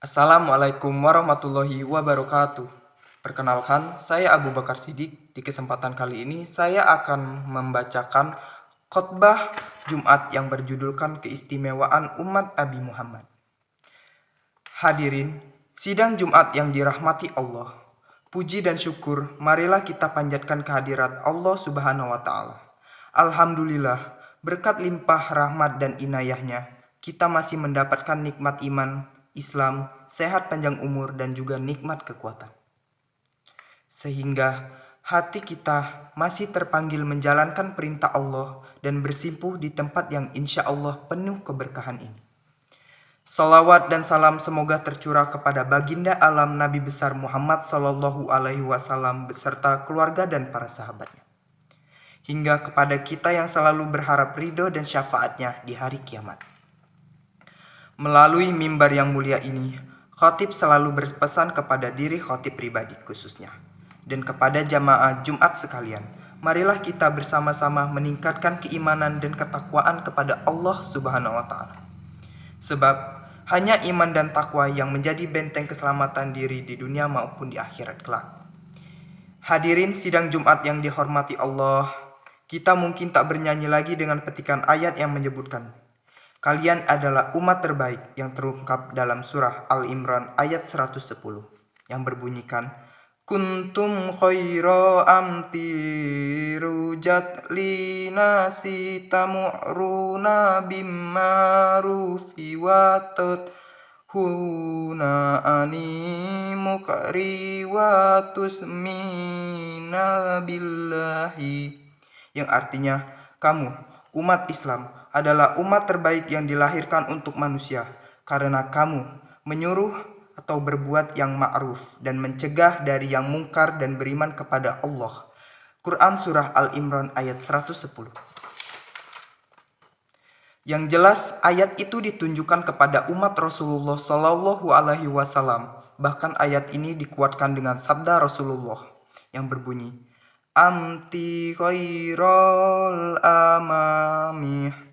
Assalamualaikum warahmatullahi wabarakatuh. Perkenalkan, saya Abu Bakar Siddiq. Di kesempatan kali ini, saya akan membacakan khotbah Jumat yang berjudulkan Keistimewaan Umat Nabi Muhammad. Hadirin, sidang Jumat yang dirahmati Allah. Puji dan syukur, marilah kita panjatkan kehadirat Allah Subhanahu wa Ta'ala. Alhamdulillah, berkat limpah rahmat dan inayahnya, kita masih mendapatkan nikmat iman, Islam, sehat panjang umur, dan juga nikmat kekuatan. Sehingga hati kita masih terpanggil menjalankan perintah Allah dan bersimpuh di tempat yang insya Allah penuh keberkahan ini. Salawat dan salam semoga tercurah kepada baginda alam Nabi besar Muhammad Sallallahu Alaihi Wasallam beserta keluarga dan para sahabatnya. Hingga kepada kita yang selalu berharap ridho dan syafaatnya di hari kiamat. Melalui mimbar yang mulia ini, khatib selalu berpesan kepada diri khatib pribadi khususnya. Dan kepada jamaah Jumat sekalian, marilah kita bersama-sama meningkatkan keimanan dan ketakwaan kepada Allah Subhanahu wa Ta'ala. Sebab hanya iman dan takwa yang menjadi benteng keselamatan diri di dunia maupun di akhirat kelak. Hadirin sidang Jumat yang dihormati Allah, kita mungkin tak bernyanyi lagi dengan petikan ayat yang menyebutkan, kalian adalah umat terbaik yang terungkap dalam surah Al-Imran ayat 110 yang berbunyikan, kuntum khaira amti rujat linasi tamuruna bimmarufi watot huna ani mukri watusmina billahi, yang artinya kamu umat Islam adalah umat terbaik yang dilahirkan untuk manusia karena kamu menyuruh atau berbuat yang ma'ruf dan mencegah dari yang mungkar dan beriman kepada Allah. Quran Surah Al-Imran ayat 110. Yang jelas ayat itu ditunjukkan kepada umat Rasulullah Sallallahu Alaihi Wasallam. Bahkan ayat ini dikuatkan dengan sabda Rasulullah yang berbunyi, amti khairul amami,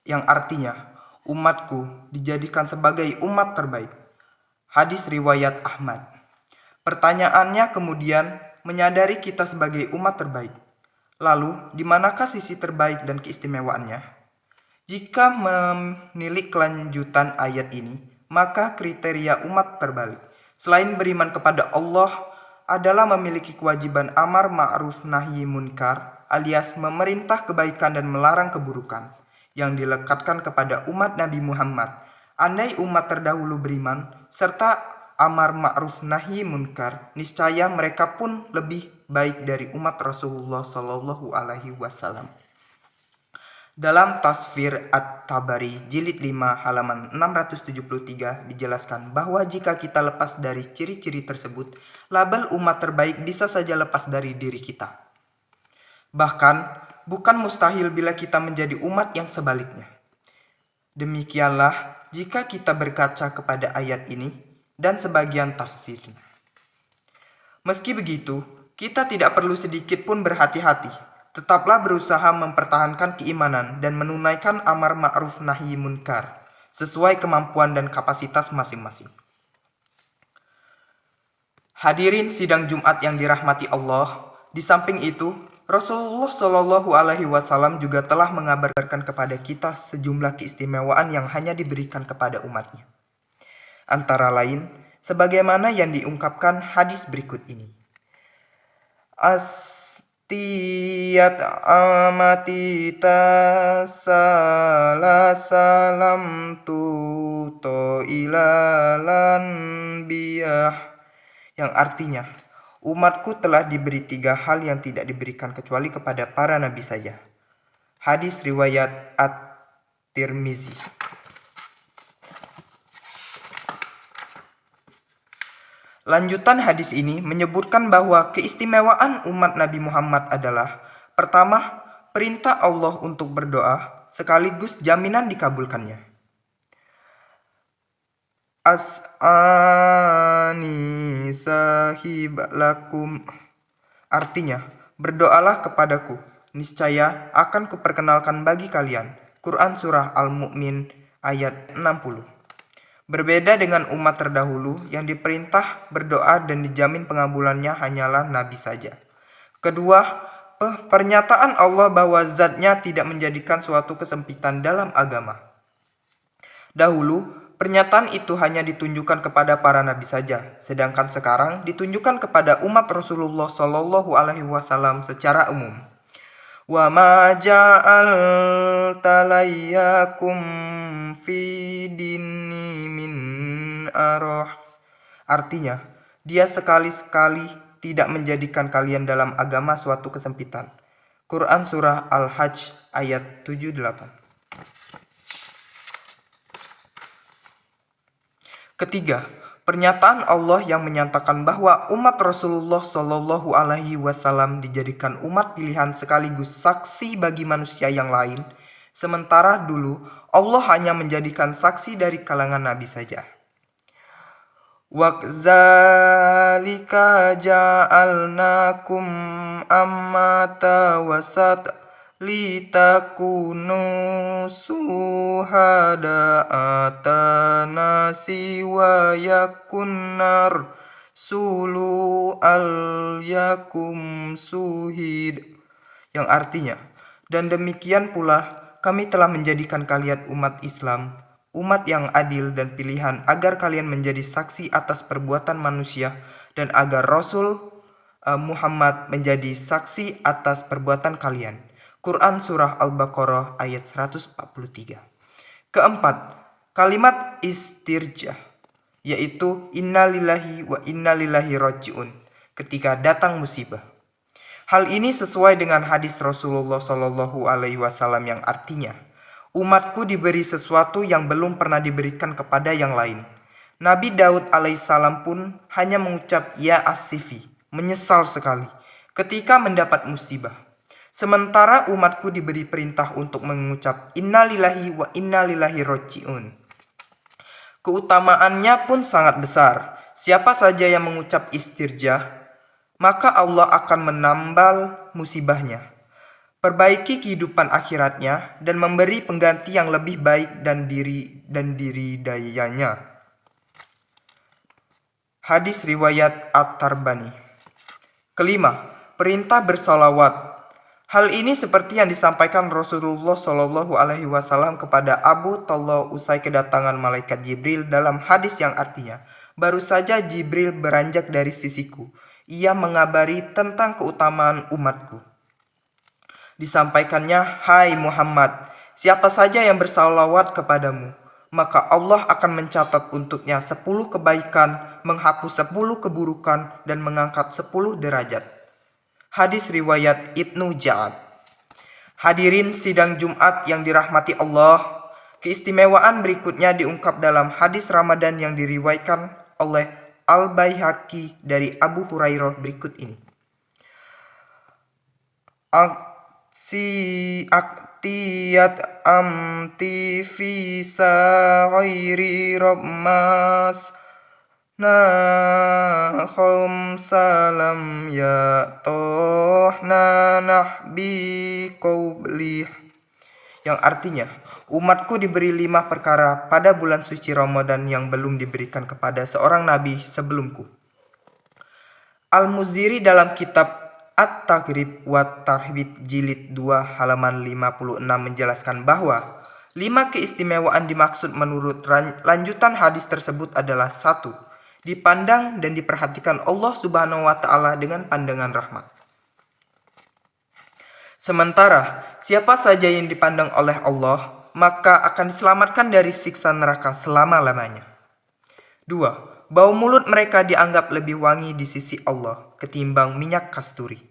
yang artinya umatku dijadikan sebagai umat terbaik. Hadis riwayat Ahmad. Pertanyaannya kemudian menyadari kita sebagai umat terbaik. Lalu, di manakah sisi terbaik dan keistimewaannya? Jika menilik kelanjutan ayat ini, maka kriteria umat terbalik. Selain beriman kepada Allah, adalah memiliki kewajiban amar ma'ruf nahi munkar, alias memerintah kebaikan dan melarang keburukan, yang dilekatkan kepada umat Nabi Muhammad. Andai umat terdahulu beriman, serta amar ma'ruf nahi munkar, niscaya mereka pun lebih baik dari umat Rasulullah Sallallahu Alaihi Wasallam. Dalam Tasfir At-Tabari jilid 5 halaman 673 dijelaskan bahwa jika kita lepas dari ciri-ciri tersebut, label umat terbaik bisa saja lepas dari diri kita. Bahkan, bukan mustahil bila kita menjadi umat yang sebaliknya. Demikianlah jika kita berkaca kepada ayat ini dan sebagian tafsir. Meski begitu, kita tidak perlu sedikit pun berhati-hati. Tetaplah berusaha mempertahankan keimanan dan menunaikan amar ma'ruf nahi munkar sesuai kemampuan dan kapasitas masing-masing. Hadirin sidang Jumat yang dirahmati Allah, di samping itu, Rasulullah Shallallahu Alaihi Wasallam juga telah mengabarkan kepada kita sejumlah keistimewaan yang hanya diberikan kepada umatnya. Antara lain, sebagaimana yang diungkapkan hadis berikut ini. Astiyat amati tasalasalam tuto ilalan biyah, yang artinya, umatku telah diberi 3 hal yang tidak diberikan kecuali kepada para nabi saja. Hadis riwayat At-Tirmizi. Lanjutan hadis ini menyebutkan bahwa keistimewaan umat Nabi Muhammad adalah, pertama, perintah Allah untuk berdoa sekaligus jaminan dikabulkannya. As'ani sahib lakum, artinya berdoalah kepadaku, niscaya akan kuperkenalkan bagi kalian. Quran Surah Al-Mu'min ayat 60. Berbeda dengan umat terdahulu yang diperintah berdoa dan dijamin pengabulannya hanyalah Nabi saja. Kedua, pernyataan Allah bahwa zatnya tidak menjadikan suatu kesempitan dalam agama. Dahulu, pernyataan itu hanya ditunjukkan kepada para nabi saja, sedangkan sekarang ditunjukkan kepada umat Rasulullah Shallallahu Alaihi Wasallam secara umum. Wa ma ja'alta layyakum fi dini min arah. Artinya, dia sekali-sekali tidak menjadikan kalian dalam agama suatu kesempitan. Quran Surah Al-Hajj ayat 78. Ketiga, pernyataan Allah yang menyatakan bahwa umat Rasulullah Shallallahu Alaihi Wasallam dijadikan umat pilihan sekaligus saksi bagi manusia yang lain, sementara dulu Allah hanya menjadikan saksi dari kalangan nabi saja. Wadzalika ja'alnakum ammata wasat litakunu suhada'a tanasi wa yakunnar sulu al-yakum suhid, yang artinya, dan demikian pula kami telah menjadikan kalian umat Islam, umat yang adil dan pilihan agar kalian menjadi saksi atas perbuatan manusia dan agar Rasul Muhammad menjadi saksi atas perbuatan kalian. Quran Surah Al-Baqarah ayat 143. Keempat, kalimat istirjah, yaitu innalillahi wa innalillahi raji'un ketika datang musibah. Hal ini sesuai dengan hadis Rasulullah Shallallahu Alaihi Wasallam yang artinya, umatku diberi sesuatu yang belum pernah diberikan kepada yang lain. Nabi Daud alaihissalam pun hanya mengucap ya asifi, menyesal sekali ketika mendapat musibah. Sementara umatku diberi perintah untuk mengucap innalillahi wa innalillahi raji'un. Keutamaannya pun sangat besar. Siapa saja yang mengucap istirjah, maka Allah akan menambal musibahnya, perbaiki kehidupan akhiratnya, dan memberi pengganti yang lebih baik dan diri dayanya. Hadis riwayat At-Tarbani. Kelima, perintah bersalawat. Hal ini seperti yang disampaikan Rasulullah Shallallahu Alaihi Wasallam kepada Abu Talha usai kedatangan malaikat Jibril dalam hadis yang artinya, baru saja Jibril beranjak dari sisiku. Ia mengabari tentang keutamaan umatku. Disampaikannya, hai Muhammad, siapa saja yang bersalawat kepadamu, maka Allah akan mencatat untuknya 10 kebaikan, menghapus 10 keburukan, dan mengangkat 10 derajat. Hadis riwayat Ibnu Ja'ad. Hadirin sidang Jumat yang dirahmati Allah, keistimewaan berikutnya diungkap dalam hadis Ramadan yang diriwayatkan oleh Al-Baihaqi dari Abu Hurairah berikut ini. Aktiyat amti fi sa'iri rabmas khom salam ya tohna nahbi qawlih, yang artinya, umatku diberi 5 perkara pada bulan suci Ramadan yang belum diberikan kepada seorang nabi sebelumku. Al-Muziri dalam kitab At-Taghrib wa Tarhib jilid 2 halaman 56 menjelaskan bahwa 5 keistimewaan dimaksud menurut lanjutan hadis tersebut adalah 1. Dipandang dan diperhatikan Allah Subhanahu wa Ta'ala dengan pandangan rahmat. Sementara siapa saja yang dipandang oleh Allah, maka akan diselamatkan dari siksa neraka selama-lamanya. 2. Bau mulut mereka dianggap lebih wangi di sisi Allah ketimbang minyak kasturi.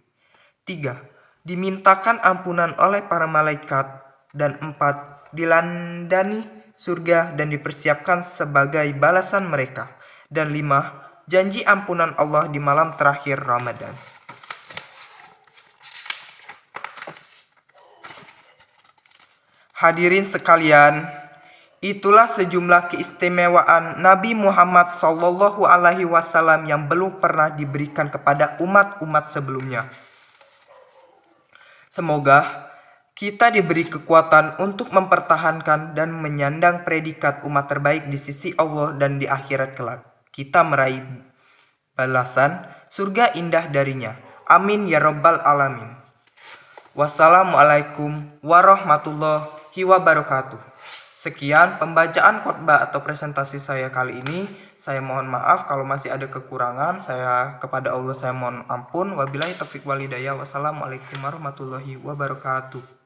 3. Dimintakan ampunan oleh para malaikat. Dan 4. Dilandani surga dan dipersiapkan sebagai balasan mereka. Dan 5. Janji ampunan Allah di malam terakhir Ramadan. Hadirin sekalian, itulah sejumlah keistimewaan Nabi Muhammad Shallallahu Alaihi Wasallam yang belum pernah diberikan kepada umat-umat sebelumnya. Semoga Kita diberi kekuatan untuk mempertahankan dan menyandang predikat umat terbaik di sisi Allah dan di akhirat kelak. Kita meraih balasan surga indah darinya. Amin ya rabbal alamin. Wassalamualaikum warahmatullahi wabarakatuh. Sekian pembacaan khotbah atau presentasi saya kali ini. Saya mohon maaf kalau masih ada kekurangan. Kepada Allah saya mohon ampun. Wabillahi taufiq walhidayah. Wassalamualaikum warahmatullahi wabarakatuh.